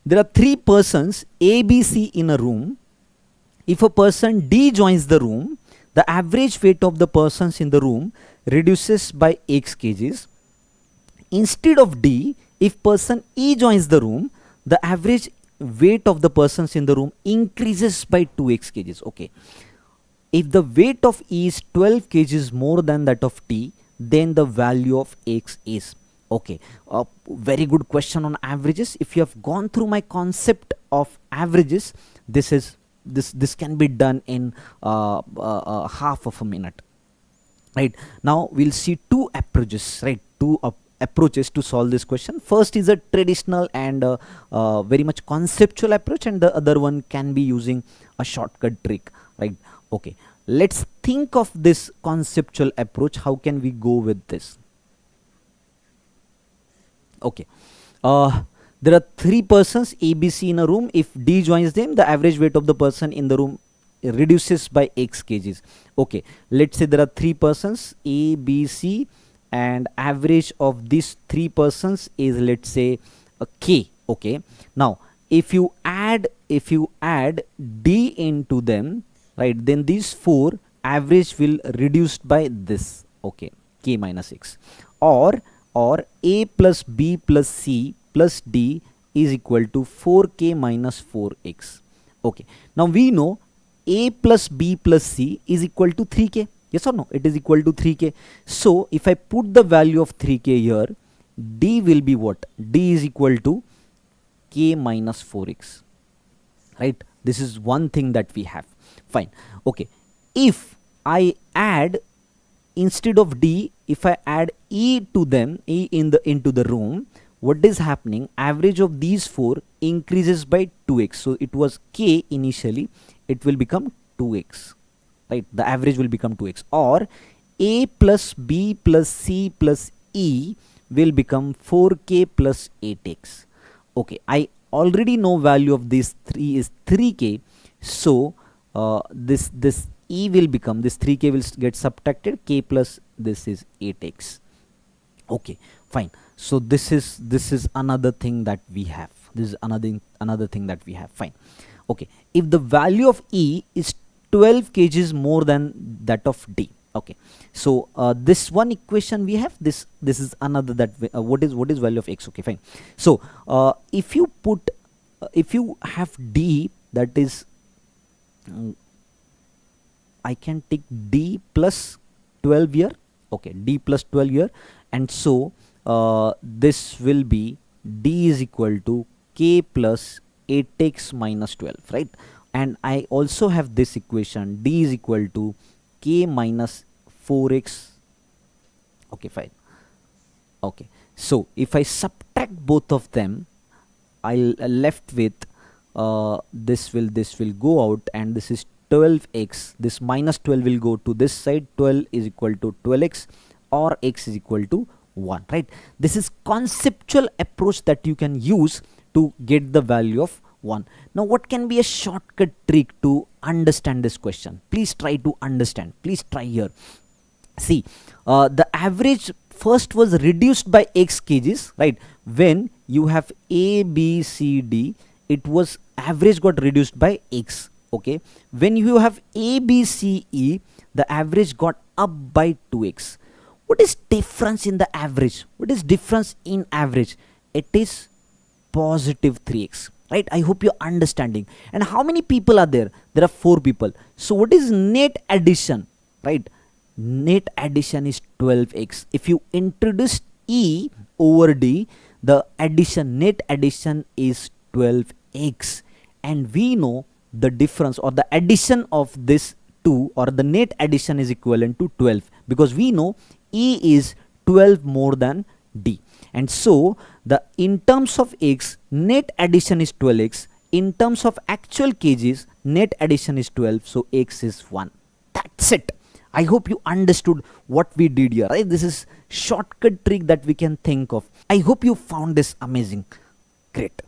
There are three persons A, B, C in a room. If a person D joins the room, the average weight of the persons in the room reduces by X kgs. Instead of D, if person E joins the room, the average weight of the persons in the room increases by 2x kgs. Okay. If the weight of E is 12 kgs more than that of T, then the value of X is. Okay, very good question on averages. If you have gone through my concept of averages, this can be done in half of a minute. Right, now we'll see two approaches, right? Two approaches to solve this question. First is a traditional and very much conceptual approach, and the other one can be using a shortcut trick, right? Okay, let's think of this conceptual approach. How can we go with this? Okay, there are three persons A, B, C in a room. If D joins them, the average weight of the person in the room reduces by X kgs. Okay, let's say there are three persons A, B, C, and average of these three persons is, let's say, a K. Okay, now if you add D into them, right, then these four average will reduced by this. Okay, K minus X, or A plus B plus C plus D is equal to 4K minus 4X. Okay, now we know A plus B plus C is equal to 3K. Yes or no? It is equal to 3K. So if I put the value of 3K here, D will be what? D is equal to K minus 4X. Right? This is one thing that we have. Fine. Okay. If I add, instead of D, if I add E to them, E into the room, what is happening? Average of these four increases by 2x. So it was K initially, it will become 2x. Right? The average will become 2x. Or A plus B plus C plus E will become 4K plus 8x. Okay, I already know value of these three is 3K. So this E will become, this 3K will get subtracted, K plus this is 8x. Okay, fine. So this is another thing that we have. This is another thing that we have. Fine. Okay, if the value of E is 12 kgs more than that of D. Okay, so this one equation we have, this is another that what is value of X. Okay, fine. So if you put if you have D, that is I can take D plus 12 here. Okay, D plus 12 here, and so this will be D is equal to K plus 8x minus 12, right? And I also have this equation, D is equal to K minus 4x. Okay, fine. Okay, so if I subtract both of them, I'll left with this will go out, and this is 12x. This minus 12 will go to this side. 12 is equal to 12x, or x is equal to 1, right? This is conceptual approach that you can use to get the value of 1. Now what can be a shortcut trick to understand this question? Please try to understand. Please try here. See, the average first was reduced by x kgs, right? When you have A, B, C, D, it was average got reduced by x. Okay, when you have A, B, C, E, the average got up by 2x. What is difference in the average? What is difference in average? It is positive 3x, right? I hope you're understanding. And how many people are there? There are 4 people. So what is net addition, right? Net addition is 12x. If you introduce E over D, the addition, net addition is 12x. And we know the difference or the addition of this 2, or the net addition, is equivalent to 12, because we know E is 12 more than D. And so the in terms of x, net addition is 12x. In terms of actual kgs, net addition is 12. So x is 1. That's it. I hope you understood what we did here, right? This is shortcut trick that we can think of. I hope you found this amazing. Great.